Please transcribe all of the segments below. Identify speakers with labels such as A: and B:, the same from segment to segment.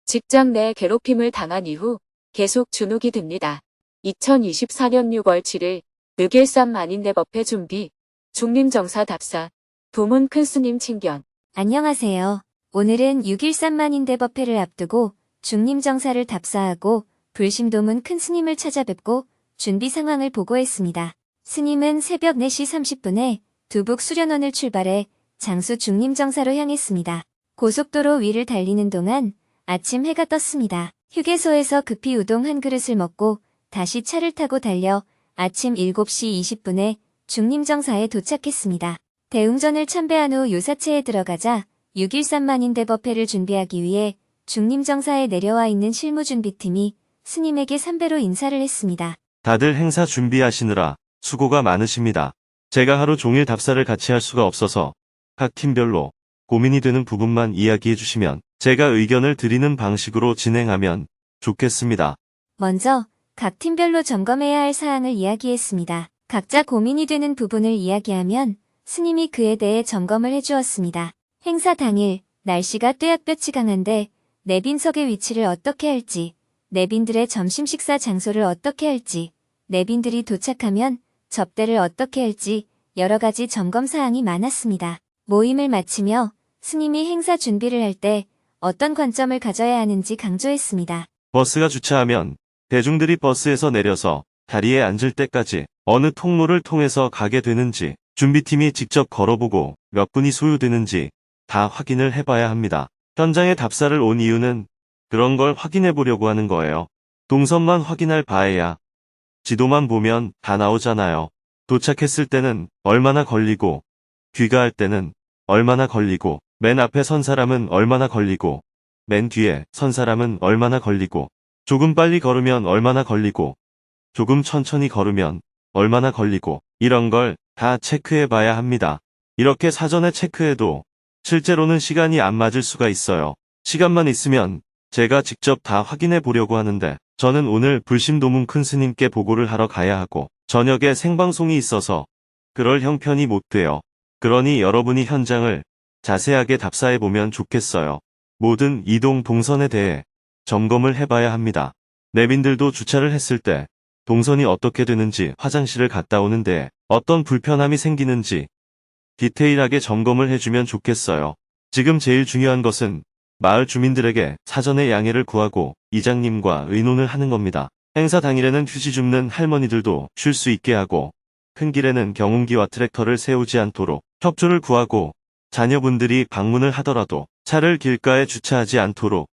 A: 직장 내 괴롭힘을 당한 이후 계속 주눅이 듭니다. 2024년 6월 7일 6.13 만인대법회 준비, 중림정사 답사, 부문 큰 스님 친견.
B: 안녕하세요. 오늘은 6.13 만인대법회를 앞두고 중림정사를 답사하고 불심도문 큰 스님을 찾아뵙고 준비 상황을 보고했습니다. 스님은 새벽 4시 30분에 두북 수련원을 출발해 장수 중림정사로 향했습니다. 고속도로 위를 달리는 동안 아침 해가 떴습니다. 휴게소에서 급히 우동 한 그릇을 먹고 다시 차를 타고 달려 아침 7시 20분에 중림정사에 도착했습니다. 대웅전을 참배한 후 요사체에 들어가자 6.13 만인대법회를 준비하기 위해 중림정사에 내려와 있는 실무준비팀이 스님에게 삼배로 인사를 했습니다.
C: 다들 행사 준비하시느라 수고가 많으십니다. 제가 하루 종일 답사를 같이 할 수가 없어서 각 팀별로 고민이 되는 부분만 이야기해 주시면 제가 의견을 드리는 방식으로 진행하면 좋겠습니다.
B: 먼저 각 팀별로 점검해야 할 사항을 이야기했습니다. 각자 고민이 되는 부분을 이야기하면 스님이 그에 대해 점검을 해주었습니다. 행사 당일 날씨가 뙤약볕이 강한데 내빈석의 위치를 어떻게 할지, 내빈들의 점심 식사 장소를 어떻게 할지, 내빈들이 도착하면 접대를 어떻게 할지 여러 가지 점검 사항이 많았습니다. 모임을 마치며 스님이 행사 준비를 할 때 어떤 관점을 가져야 하는지 강조했습니다.
C: 버스가 주차하면 대중들이 버스에서 내려서 자리에 앉을 때까지 어느 통로를 통해서 가게 되는지 준비팀이 직접 걸어보고 몇 분이 소요되는지 다 확인을 해봐야 합니다. 현장에 답사를 온 이유는 그런 걸 확인해 보려고 하는 거예요. 동선만 확인할 바에야 지도만 보면 다 나오잖아요. 도착했을 때는 얼마나 걸리고 귀가할 때는 얼마나 걸리고 맨 앞에 선 사람은 얼마나 걸리고 맨 뒤에 선 사람은 얼마나 걸리고 조금 빨리 걸으면 얼마나 걸리고 조금 천천히 걸으면 얼마나 걸리고 이런 걸 다 체크해 봐야 합니다. 이렇게 사전에 체크해도 실제로는 시간이 안 맞을 수가 있어요. 시간만 있으면 제가 직접 다 확인해 보려고 하는데 저는 오늘 불심도문 큰 스님께 보고를 하러 가야 하고 저녁에 생방송이 있어서 그럴 형편이 못 돼요. 그러니 여러분이 현장을 자세하게 답사해 보면 좋겠어요. 모든 이동 동선에 대해 점검을 해봐야 합니다. 내빈들도 주차를 했을 때 동선이 어떻게 되는지, 화장실을 갔다 오는데 어떤 불편함이 생기는지 디테일하게 점검을 해주면 좋겠어요. 지금 제일 중요한 것은 마을 주민들에게 사전에 양해를 구하고 이장님과 의논을 하는 겁니다. 행사 당일에는 휴지 줍는 할머니들도 쉴 수 있게 하고 큰 길에는 경운기와 트랙터를 세우지 않도록 협조를 구하고 자녀분들이 방문을 하더라도 차를 길가에 주차하지 않도록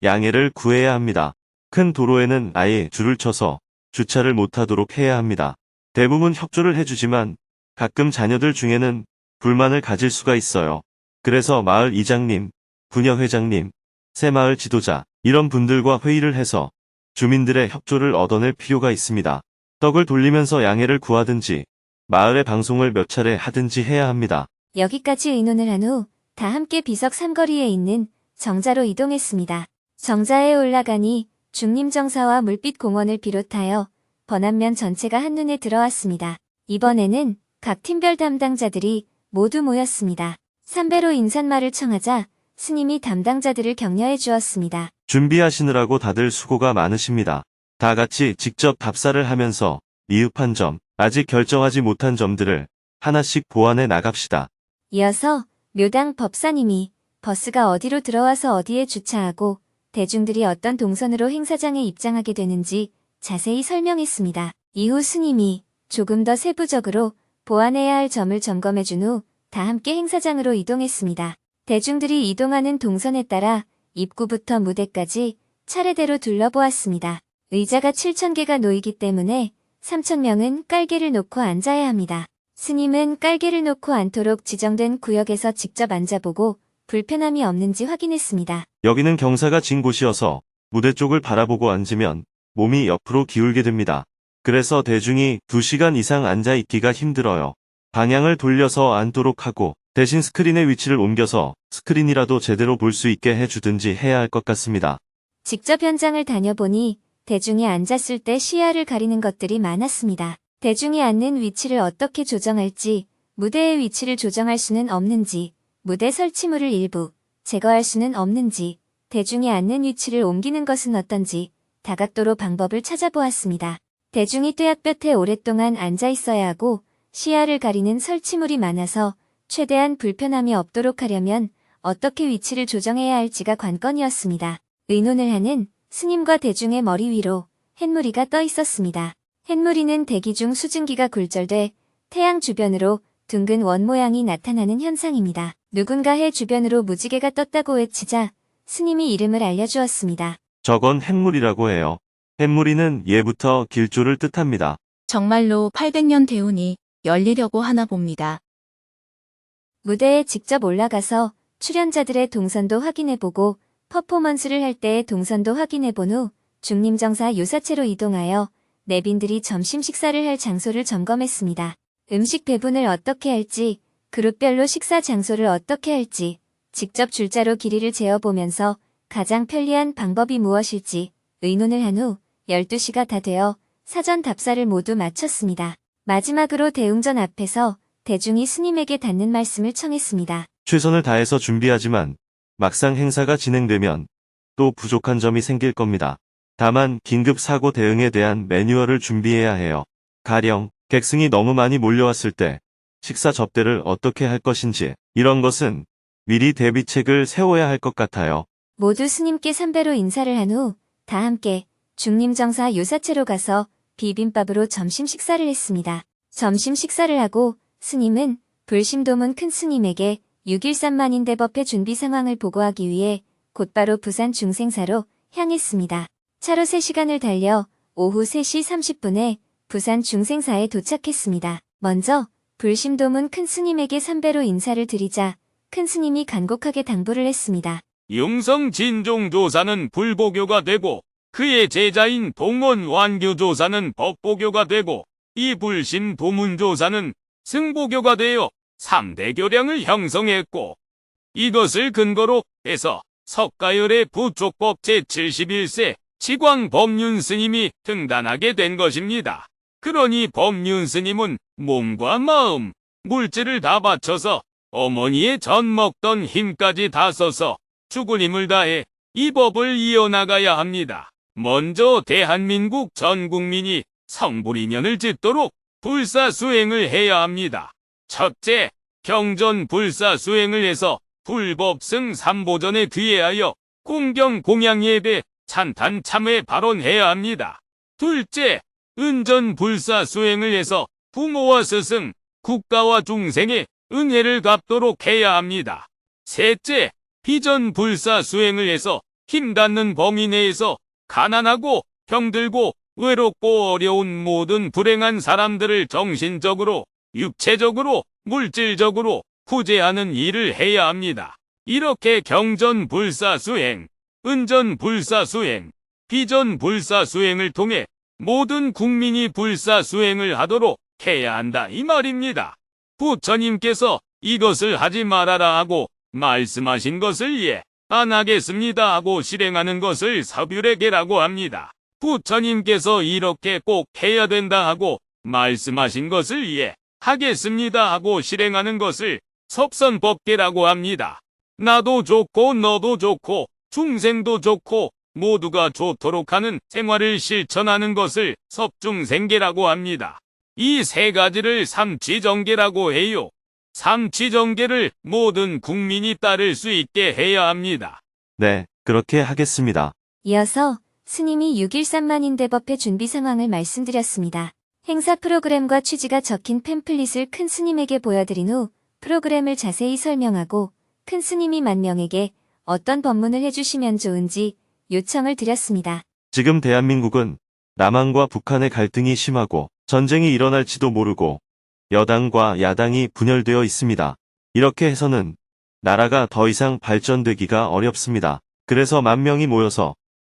C: 양해를 구해야 합니다. 큰 도로에는 아예 줄을 쳐서 주차를 못하도록 해야 합니다. 대부분 협조를 해주지만 가끔 자녀들 중에는 불만을 가질 수가 있어요. 그래서 마을 이장님, 부녀회장님, 새마을 지도자 이런 분들과 회의를 해서 주민들의 협조를 얻어낼 필요가 있습니다. 떡을 돌리면서 양해를 구하든지 마을의 방송을 몇 차례 하든지 해야 합니다.
B: 여기까지 의논을 한 후 다 함께 비석 삼거리에 있는 정자로 이동했습니다. 정자에 올라가니 중림정사와 물빛공원을 비롯하여 번안면 전체가 한눈에 들어왔습니다. 이번에는 각 팀별 담당자들이 모두 모였습니다. 삼배로 인사말을 청하자 스님이 담당자들을 격려해 주었습니다.
C: 준비하시느라고 다들 수고가 많으십니다. 다 같이 직접 답사를 하면서 미흡한 점, 아직 결정하지 못한 점들을 하나씩 보완해 나갑시다.
B: 이어서 묘당 법사님이 버스가 어디로 들어와서 어디에 주차하고 대중들이 어떤 동선으로 행사장에 입장하게 되는지 자세히 설명했습니다. 이후 스님이 조금 더 세부적으로 보완해야 할 점을 점검해준 후 다 함께 행사장으로 이동했습니다. 대중들이 이동하는 동선에 따라 입구부터 무대까지 차례대로 둘러보았습니다. 의자가 7,000개가 놓이기 때문에 3,000명은 깔개를 놓고 앉아야 합니다. 스님은 깔개를 놓고 앉도록 지정된 구역에서 직접 앉아보고 불편함이 없는지 확인했습니다.
C: 여기는 경사가 진 곳이어서 무대 쪽을 바라보고 앉으면 몸이 옆으로 기울게 됩니다. 그래서 대중이 2시간 이상 앉아 있기가 힘들어요. 방향을 돌려서 앉도록 하고 대신 스크린의 위치를 옮겨서 스크린이라도 제대로 볼 수 있게 해주든지 해야 할 것 같습니다.
B: 직접 현장을 다녀보니 대중이 앉았을 때 시야를 가리는 것들이 많았습니다. 대중이 앉는 위치를 어떻게 조정할지, 무대의 위치를 조정할 수는 없는지, 무대 설치물을 일부 제거할 수는 없는지, 대중이 앉는 위치를 옮기는 것은 어떤지 다각도로 방법을 찾아보았습니다. 대중이 뙤약볕에 오랫동안 앉아 있어야 하고 시야를 가리는 설치물이 많아서 최대한 불편함이 없도록 하려면 어떻게 위치를 조정해야 할지가 관건이었습니다. 의논을 하는 스님과 대중의 머리 위로 햇무리가 떠 있었습니다. 햇무리는 대기 중 수증기가 굴절돼 태양 주변으로 둥근 원 모양이 나타나는 현상입니다. 누군가 해 주변으로 무지개가 떴다고 외치자 스님이 이름을 알려주었습니다.
C: 저건 햇물이라고 해요. 햇무리는 예부터 길조를 뜻합니다.
D: 정말로 800년 대운이 열리려고 하나 봅니다.
B: 무대에 직접 올라가서 출연자들의 동선도 확인해보고 퍼포먼스를 할 때의 동선도 확인해본 후 중림정사 요사체로 이동하여 내빈들이 점심 식사를 할 장소를 점검했습니다. 음식 배분을 어떻게 할지, 그룹별로 식사 장소를 어떻게 할지, 직접 줄자로 길이를 재어보면서 가장 편리한 방법이 무엇일지 의논을 한 후 12시가 다 되어 사전 답사를 모두 마쳤습니다. 마지막으로 대웅전 앞에서 대중이 스님에게 닿는 말씀을 청했습니다.
C: 최선을 다해서 준비하지만 막상 행사가 진행되면 또 부족한 점이 생길 겁니다. 다만 긴급 사고 대응에 대한 매뉴얼을 준비해야 해요. 가령 객승이 너무 많이 몰려왔을 때 식사 접대를 어떻게 할 것인지 이런 것은 미리 대비책을 세워야 할 것 같아요.
B: 모두 스님께 삼배로 인사를 한 후 다 함께 중림정사 요사체로 가서 비빔밥으로 점심 식사를 했습니다. 점심 식사를 하고 스님은 불심도문 큰 스님에게 6.13 만인대법회 준비 상황을 보고하기 위해 곧바로 부산 중생사로 향했습니다. 차로 3시간을 달려 오후 3시 30분에 부산 중생사에 도착했습니다. 먼저 불심도문 큰 스님에게 삼배로 인사를 드리자 큰 스님이 간곡하게 당부를 했습니다.
E: 용성 진종조사는 불보교가 되고 그의 제자인 동원 완규조사는 법보교가 되고 이 불심 도문조사는 승보교가 되어 3대 교량을 형성했고 이것을 근거로 해서 석가열의 부족법 제71세 치광 법륜 스님이 등단하게 된 것입니다. 그러니 법륜 스님은 몸과 마음, 물질을 다 바쳐서 어머니의 젖 먹던 힘까지 다 써서 죽을 힘을 다해 이 법을 이어나가야 합니다. 먼저 대한민국 전 국민이 성불이면을 짓도록 불사수행을 해야 합니다. 첫째, 경전 불사수행을 해서 불법승 삼보전에 귀해하여 공경 공양 예배 찬탄 참회 발언해야 합니다. 둘째, 은전 불사수행을 해서 부모와 스승, 국가와 중생의 은혜를 갚도록 해야 합니다. 셋째, 비전 불사수행을 해서 힘닿는 범위 내에서 가난하고 병들고 외롭고 어려운 모든 불행한 사람들을 정신적으로, 육체적으로, 물질적으로 구제하는 일을 해야 합니다. 이렇게 경전 불사수행, 은전 불사수행, 비전 불사수행을 통해 모든 국민이 불사수행을 하도록 해야 한다 이 말입니다. 부처님께서 이것을 하지 말아라 하고 말씀하신 것을 예, 안 하겠습니다 하고 실행하는 것을 서불예계라고 합니다. 부처님께서 이렇게 꼭 해야 된다 하고 말씀하신 것을 예, 하겠습니다 하고 실행하는 것을 섭선법계라고 합니다. 나도 좋고 너도 좋고 중생도 좋고 모두가 좋도록 하는 생활을 실천하는 것을 섭중생계라고 합니다. 이 세 가지를 삼치정계라고 해요. 삼치정계를 모든 국민이 따를 수 있게 해야 합니다.
C: 네, 그렇게 하겠습니다.
B: 이어서 스님이 6.13 만인대법회 준비 상황을 말씀드렸습니다. 행사 프로그램과 취지가 적힌 팸플릿을 큰 스님에게 보여드린 후 프로그램을 자세히 설명하고 큰 스님이 만명에게 어떤 법문을 해주시면 좋은지 요청을 드렸습니다.
C: 지금 대한민국은 남한과 북한의 갈등이 심하고 전쟁이 일어날지도 모르고 여당과 야당이 분열되어 있습니다. 이렇게 해서는 나라가 더 이상 발전되기가 어렵습니다. 그래서 만 명이 모여서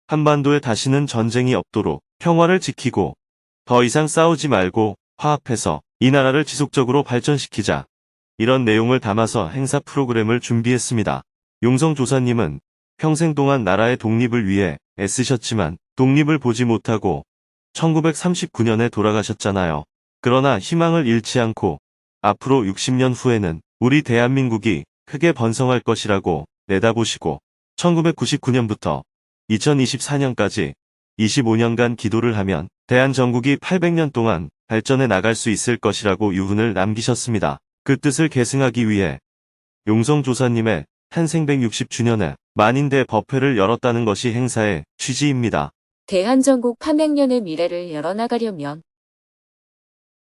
C: 한반도에 다시는 전쟁이 없도록 평화를 지키고 더 이상 싸우지 말고 화합해서 이 나라를 지속적으로 발전시키자. 이런 내용을 담아서 행사 프로그램을 준비했습니다. 용성 조사님은 평생 동안 나라의 독립을 위해 애쓰셨지만 독립을 보지 못하고 1939년에 돌아가셨잖아요. 그러나 희망을 잃지 않고 앞으로 60년 후에는 우리 대한민국이 크게 번성할 것이라고 내다보시고 1999년부터 2024년까지 25년간 기도를 하면 대한전국이 800년 동안 발전해 나갈 수 있을 것이라고 유훈을 남기셨습니다. 그 뜻을 계승하기 위해 용성조사님의 탄생 160주년에 만인대 법회를 열었다는 것이 행사의 취지입니다.
A: 대한전국 800년의 미래를 열어나가려면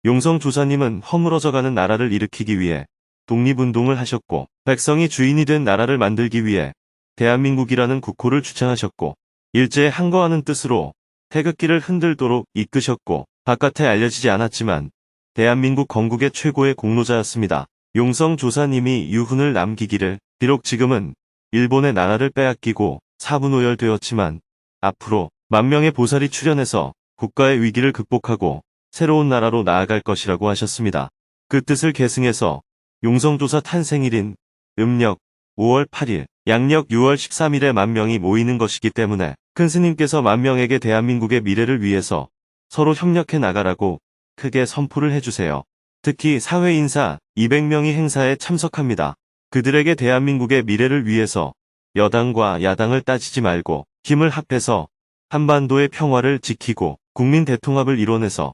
C: 용성조사님은 허물어져가는 나라를 일으키기 위해 독립운동을 하셨고 백성이 주인이 된 나라를 만들기 위해 대한민국이라는 국호를 주창하셨고 일제에 항거하는 뜻으로 태극기를 흔들도록 이끄셨고 바깥에 알려지지 않았지만 대한민국 건국의 최고의 공로자였습니다. 용성조사님이 유훈을 남기기를 비록 지금은 일본의 나라를 빼앗기고 사분오열되었지만 앞으로 만명의 보살이 출현해서 국가의 위기를 극복하고 새로운 나라로 나아갈 것이라고 하셨습니다. 그 뜻을 계승해서 용성조사 탄생일인 음력 5월 8일, 양력 6월 13일에 만명이 모이는 것이기 때문에 큰 스님께서 만명에게 대한민국의 미래를 위해서 서로 협력해 나가라고 크게 선포를 해주세요. 특히 사회인사 200명이 행사에 참석합니다. 그들에게 대한민국의 미래를 위해서 여당과 야당을 따지지 말고 힘을 합해서 한반도의 평화를 지키고 국민 대통합을 이뤄내서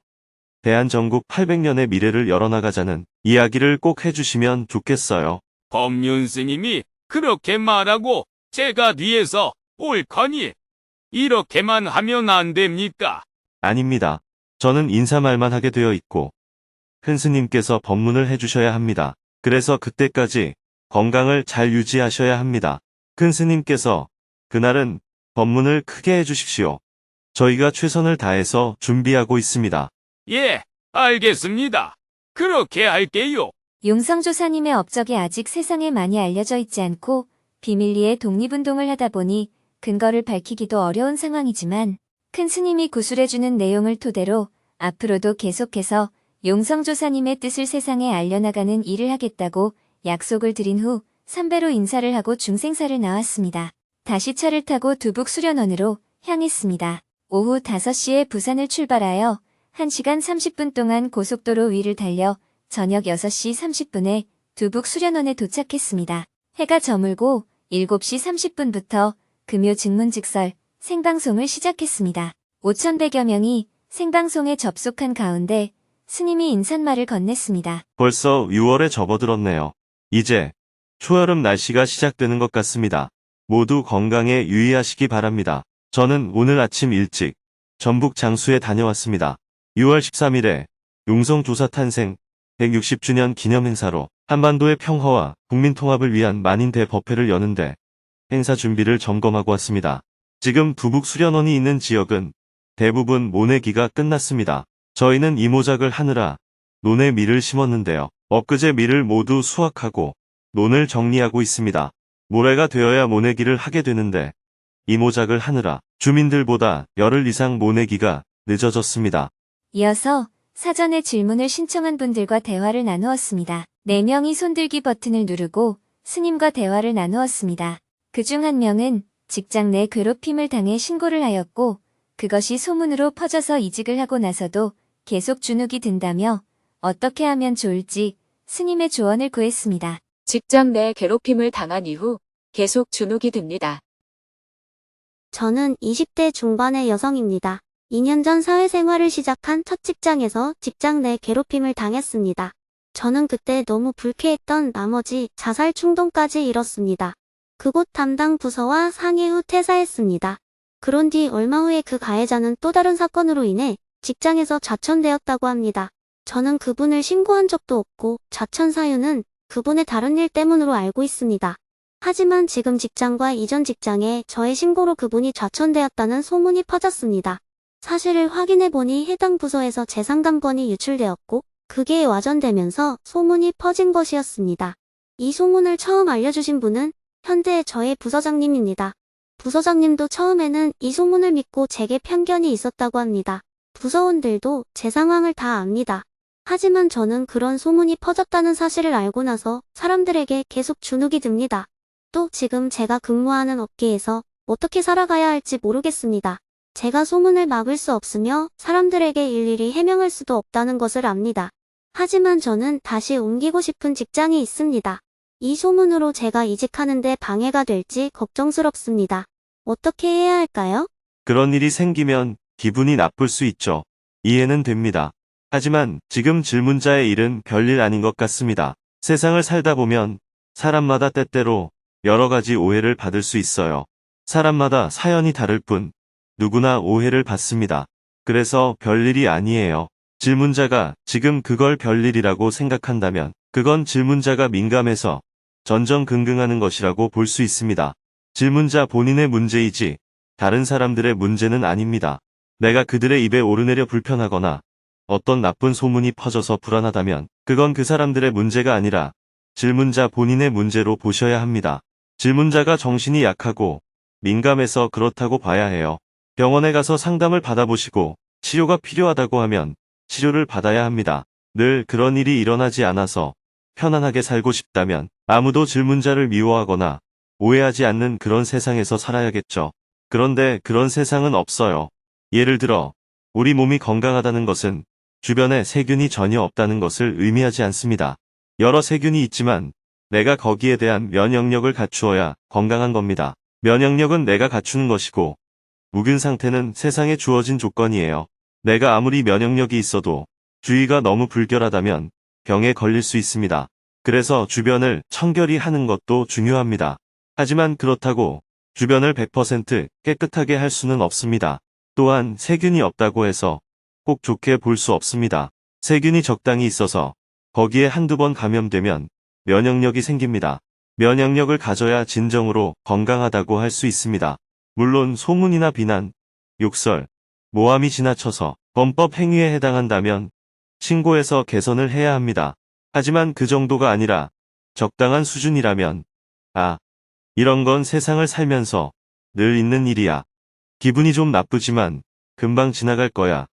C: 대한전국 800년의 미래를 열어나가자는 이야기를 꼭 해주시면 좋겠어요.
E: 법륜 스님이 그렇게 말하고 제가 뒤에서 옳거니 이렇게만 하면 안 됩니까?
C: 아닙니다. 저는 인사말만 하게 되어 있고 큰 스님께서 법문을 해주셔야 합니다. 그래서 그때까지 건강을 잘 유지하셔야 합니다. 큰 스님께서 그날은 법문을 크게 해주십시오. 저희가 최선을 다해서 준비하고 있습니다.
E: 예, 알겠습니다. 그렇게 할게요.
B: 용성조사님의 업적이 아직 세상에 많이 알려져 있지 않고 비밀리에 독립운동을 하다 보니 근거를 밝히기도 어려운 상황이지만 큰 스님이 구술해주는 내용을 토대로 앞으로도 계속해서 용성조사님의 뜻을 세상에 알려나가는 일을 하겠다고 약속을 드린 후 삼배로 인사를 하고 중생사를 나왔습니다. 다시 차를 타고 두북 수련원으로 향했습니다. 오후 5시에 부산을 출발하여 1시간 30분 동안 고속도로 위를 달려 저녁 6시 30분에 두북 수련원에 도착했습니다. 해가 저물고 7시 30분부터 금요 증문즉설 생방송을 시작했습니다. 5,100여 명이 생방송에 접속한 가운데 스님이 인사말을 건넸습니다.
C: 벌써 6월에 접어들었네요. 이제 초여름 날씨가 시작되는 것 같습니다. 모두 건강에 유의하시기 바랍니다. 저는 오늘 아침 일찍 전북 장수에 다녀왔습니다. 6월 13일에 용성조사 탄생 160주년 기념행사로 한반도의 평화와 국민 통합을 위한 만인대 법회를 여는데 행사 준비를 점검하고 왔습니다. 지금 두북 수련원이 있는 지역은 대부분 모내기가 끝났습니다. 저희는 이모작을 하느라 논에 밀을 심었는데요. 엊그제 밀을 모두 수확하고 논을 정리하고 있습니다. 모레가 되어야 모내기를 하게 되는데 이모작을 하느라 주민들보다 열흘 이상 모내기가 늦어졌습니다.
B: 이어서 사전에 질문을 신청한 분들과 대화를 나누었습니다. 4명이 손들기 버튼을 누르고 스님과 대화를 나누었습니다. 그중 1명은 직장 내 괴롭힘을 당해 신고를 하였고 그것이 소문으로 퍼져서 이직을 하고 나서도 계속 주눅이 든다며 어떻게 하면 좋을지 스님의 조언을 구했습니다.
A: 직장 내 괴롭힘을 당한 이후 계속 주눅이 듭니다.
F: 저는 20대 중반의 여성입니다. 2년 전 사회생활을 시작한 첫 직장에서 직장 내 괴롭힘을 당했습니다. 저는 그때 너무 불쾌했던 나머지 자살 충동까지 일었습니다. 그곳 담당 부서와 상의 후 퇴사했습니다. 그런 뒤 얼마 후에 그 가해자는 또 다른 사건으로 인해 직장에서 좌천되었다고 합니다. 저는 그분을 신고한 적도 없고 좌천 사유는 그분의 다른 일 때문으로 알고 있습니다. 하지만 지금 직장과 이전 직장에 저의 신고로 그분이 좌천되었다는 소문이 퍼졌습니다. 사실을 확인해보니 해당 부서에서 재상담건이 유출되었고 그게 와전되면서 소문이 퍼진 것이었습니다. 이 소문을 처음 알려주신 분은 현재 저의 부서장님입니다. 부서장님도 처음에는 이 소문을 믿고 제게 편견이 있었다고 합니다. 부서원들도 제 상황을 다 압니다. 하지만 저는 그런 소문이 퍼졌다는 사실을 알고 나서 사람들에게 계속 주눅이 듭니다. 또 지금 제가 근무하는 업계에서 어떻게 살아가야 할지 모르겠습니다. 제가 소문을 막을 수 없으며 사람들에게 일일이 해명할 수도 없다는 것을 압니다. 하지만 저는 다시 옮기고 싶은 직장이 있습니다. 이 소문으로 제가 이직하는데 방해가 될지 걱정스럽습니다. 어떻게 해야 할까요?
C: 그런 일이 생기면 기분이 나쁠 수 있죠. 이해는 됩니다. 하지만 지금 질문자의 일은 별일 아닌 것 같습니다. 세상을 살다 보면 사람마다 때때로 여러 가지 오해를 받을 수 있어요. 사람마다 사연이 다를 뿐 누구나 오해를 받습니다. 그래서 별일이 아니에요. 질문자가 지금 그걸 별일이라고 생각한다면 그건 질문자가 민감해서 전전긍긍하는 것이라고 볼 수 있습니다. 질문자 본인의 문제이지 다른 사람들의 문제는 아닙니다. 내가 그들의 입에 오르내려 불편하거나 어떤 나쁜 소문이 퍼져서 불안하다면 그건 그 사람들의 문제가 아니라 질문자 본인의 문제로 보셔야 합니다. 질문자가 정신이 약하고 민감해서 그렇다고 봐야 해요. 병원에 가서 상담을 받아보시고 치료가 필요하다고 하면 치료를 받아야 합니다. 늘 그런 일이 일어나지 않아서 편안하게 살고 싶다면 아무도 질문자를 미워하거나 오해하지 않는 그런 세상에서 살아야겠죠. 그런데 그런 세상은 없어요. 예를 들어 우리 몸이 건강하다는 것은 주변에 세균이 전혀 없다는 것을 의미하지 않습니다. 여러 세균이 있지만 내가 거기에 대한 면역력을 갖추어야 건강한 겁니다. 면역력은 내가 갖추는 것이고 무균 상태는 세상에 주어진 조건이에요. 내가 아무리 면역력이 있어도 주위가 너무 불결하다면 병에 걸릴 수 있습니다. 그래서 주변을 청결히 하는 것도 중요합니다. 하지만 그렇다고 주변을 100% 깨끗하게 할 수는 없습니다. 또한 세균이 없다고 해서 꼭 좋게 볼 수 없습니다. 세균이 적당히 있어서 거기에 한두 번 감염되면 면역력이 생깁니다. 면역력을 가져야 진정으로 건강하다고 할 수 있습니다. 물론 소문이나 비난, 욕설, 모함이 지나쳐서 범법 행위에 해당한다면 신고해서 개선을 해야 합니다. 하지만 그 정도가 아니라 적당한 수준이라면 이런 건 세상을 살면서 늘 있는 일이야. 기분이 좀 나쁘지만 금방 지나갈 거야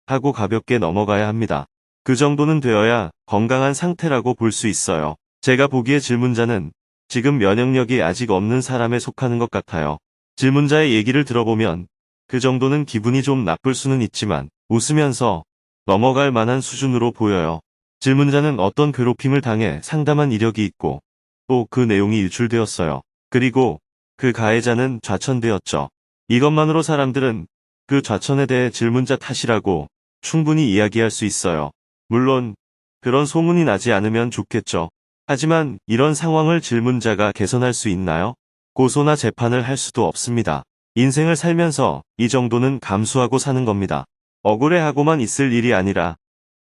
C: 하고 가볍게 넘어가야 합니다. 그 정도는 되어야 건강한 상태라고 볼 수 있어요. 제가 보기에 질문자는 지금 면역력이 아직 없는 사람에 속하는 것 같아요. 질문자의 얘기를 들어보면 그 정도는 기분이 좀 나쁠 수는 있지만 웃으면서 넘어갈 만한 수준으로 보여요. 질문자는 어떤 괴롭힘을 당해 상담한 이력이 있고 또 그 내용이 유출되었어요. 그리고 그 가해자는 좌천되었죠. 이것만으로 사람들은 그 좌천에 대해 질문자 탓이라고 충분히 이야기할 수 있어요. 물론 그런 소문이 나지 않으면 좋겠죠. 하지만 이런 상황을 질문자가 개선할 수 있나요? 고소나 재판을 할 수도 없습니다. 인생을 살면서 이 정도는 감수하고 사는 겁니다. 억울해하고만 있을 일이 아니라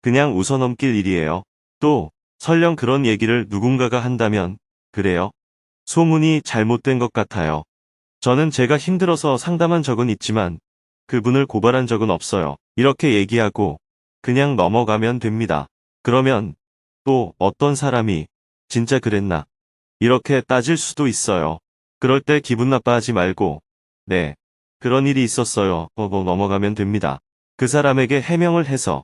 C: 그냥 웃어넘길 일이에요. 또 설령 그런 얘기를 누군가가 한다면 그래요? 소문이 잘못된 것 같아요. 저는 제가 힘들어서 상담한 적은 있지만 그분을 고발한 적은 없어요. 이렇게 얘기하고 그냥 넘어가면 됩니다. 그러면 또 어떤 사람이 진짜 그랬나? 이렇게 따질 수도 있어요. 그럴 때 기분 나빠하지 말고 네, 그런 일이 있었어요. 넘어가면 됩니다. 그 사람에게 해명을 해서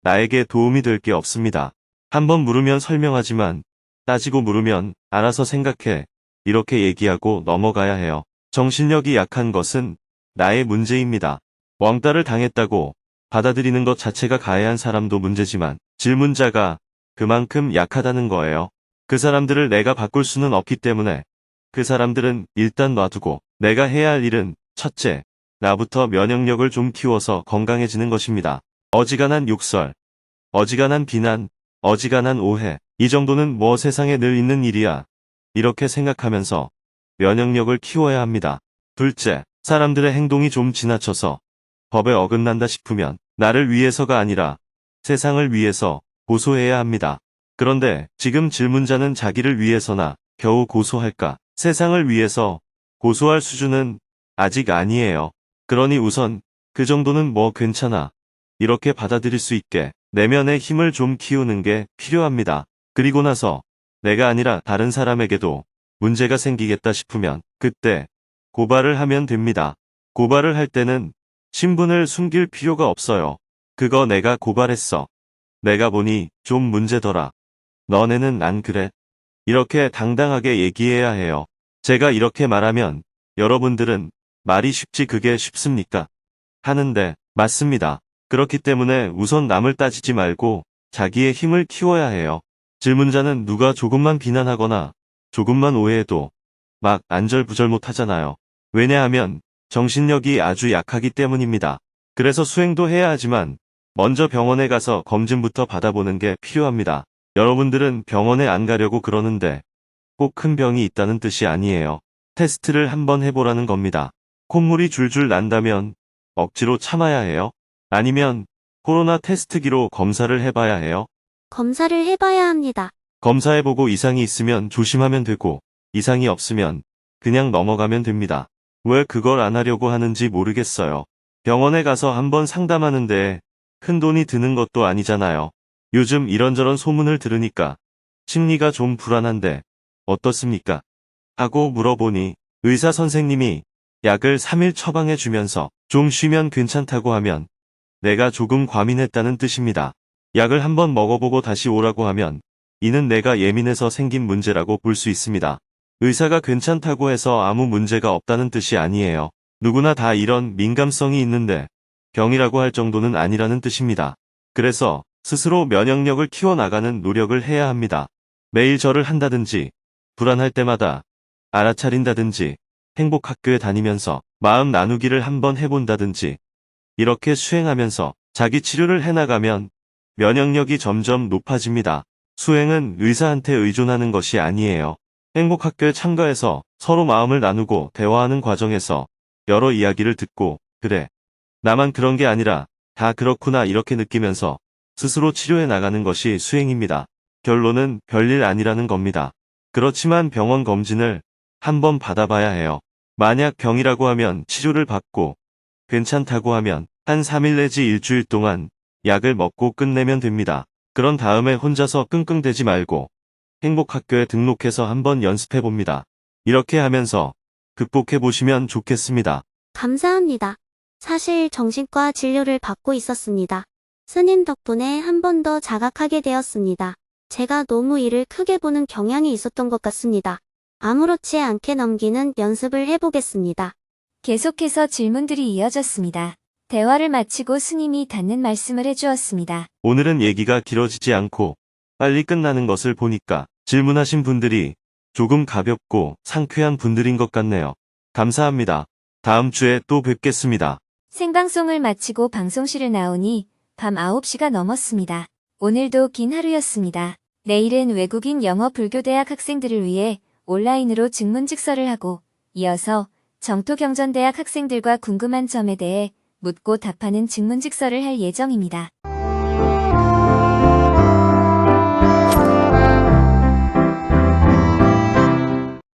C: 나에게 도움이 될 게 없습니다. 한번 물으면 설명하지만 따지고 물으면 알아서 생각해. 이렇게 얘기하고 넘어가야 해요. 정신력이 약한 것은 나의 문제입니다. 왕따를 당했다고 받아들이는 것 자체가 가해한 사람도 문제지만 질문자가 그만큼 약하다는 거예요. 그 사람들을 내가 바꿀 수는 없기 때문에 그 사람들은 일단 놔두고 내가 해야 할 일은 첫째, 나부터 면역력을 좀 키워서 건강해지는 것입니다. 어지간한 욕설, 어지간한 비난, 어지간한 오해, 이 정도는 뭐 세상에 늘 있는 일이야. 이렇게 생각하면서 면역력을 키워야 합니다. 둘째, 사람들의 행동이 좀 지나쳐서 법에 어긋난다 싶으면 나를 위해서가 아니라 세상을 위해서 고소해야 합니다. 그런데 지금 질문자는 자기를 위해서나 겨우 고소할까? 세상을 위해서 고소할 수준은 아직 아니에요. 그러니 우선 그 정도는 뭐 괜찮아. 이렇게 받아들일 수 있게 내면의 힘을 좀 키우는 게 필요합니다. 그리고 나서 내가 아니라 다른 사람에게도 문제가 생기겠다 싶으면 그때 고발을 하면 됩니다. 고발을 할 때는 신분을 숨길 필요가 없어요. 그거 내가 고발했어. 내가 보니 좀 문제더라. 너네는 안 그래? 이렇게 당당하게 얘기해야 해요. 제가 이렇게 말하면 여러분들은 말이 쉽지 그게 쉽습니까? 하는데 맞습니다. 그렇기 때문에 우선 남을 따지지 말고 자기의 힘을 키워야 해요. 질문자는 누가 조금만 비난하거나 조금만 오해해도 막 안절부절 못하잖아요. 왜냐하면 정신력이 아주 약하기 때문입니다. 그래서 수행도 해야 하지만 먼저 병원에 가서 검진부터 받아보는 게 필요합니다. 여러분들은 병원에 안 가려고 그러는데 꼭 큰 병이 있다는 뜻이 아니에요. 테스트를 한번 해보라는 겁니다. 콧물이 줄줄 난다면 억지로 참아야 해요? 아니면 코로나 테스트기로 검사를 해봐야 해요?
F: 검사를 해봐야 합니다.
C: 검사해보고 이상이 있으면 조심하면 되고 이상이 없으면 그냥 넘어가면 됩니다. 왜 그걸 안 하려고 하는지 모르겠어요. 병원에 가서 한번 상담하는데 큰 돈이 드는 것도 아니잖아요. 요즘 이런저런 소문을 들으니까 심리가 좀 불안한데 어떻습니까? 하고 물어보니 의사 선생님이 약을 3일 처방해 주면서 좀 쉬면 괜찮다고 하면 내가 조금 과민했다는 뜻입니다. 약을 한번 먹어보고 다시 오라고 하면 이는 내가 예민해서 생긴 문제라고 볼 수 있습니다. 의사가 괜찮다고 해서 아무 문제가 없다는 뜻이 아니에요. 누구나 다 이런 민감성이 있는데 병이라고 할 정도는 아니라는 뜻입니다. 그래서 스스로 면역력을 키워나가는 노력을 해야 합니다. 매일 절을 한다든지 불안할 때마다 알아차린다든지 행복학교에 다니면서 마음 나누기를 한번 해본다든지 이렇게 수행하면서 자기 치료를 해나가면 면역력이 점점 높아집니다. 수행은 의사한테 의존하는 것이 아니에요. 행복학교에 참가해서 서로 마음을 나누고 대화하는 과정에서 여러 이야기를 듣고 그래, 나만 그런 게 아니라 다 그렇구나 이렇게 느끼면서 스스로 치료해 나가는 것이 수행입니다. 결론은 별일 아니라는 겁니다. 그렇지만 병원 검진을 한번 받아봐야 해요. 만약 병이라고 하면 치료를 받고 괜찮다고 하면 한 3일 내지 일주일 동안 약을 먹고 끝내면 됩니다. 그런 다음에 혼자서 끙끙대지 말고 행복학교에 등록해서 한번 연습해 봅니다. 이렇게 하면서 극복해 보시면 좋겠습니다.
F: 감사합니다. 사실 정신과 진료를 받고 있었습니다. 스님 덕분에 한 번 더 자각하게 되었습니다. 제가 너무 일을 크게 보는 경향이 있었던 것 같습니다. 아무렇지 않게 넘기는 연습을 해보겠습니다.
B: 계속해서 질문들이 이어졌습니다. 대화를 마치고 스님이 닿는 말씀을 해주었습니다.
C: 오늘은 얘기가 길어지지 않고 빨리 끝나는 것을 보니까 질문하신 분들이 조금 가볍고 상쾌한 분들인 것 같네요. 감사합니다. 다음 주에 또 뵙겠습니다.
B: 생방송을 마치고 방송실을 나오니 밤 9시가 넘었습니다. 오늘도 긴 하루였습니다. 내일은 외국인 영어 불교대학 학생들을 위해 온라인으로 증문즉서를 하고 이어서 정토경전대학 학생들과 궁금한 점에 대해 묻고 답하는 증문즉서를 할 예정입니다.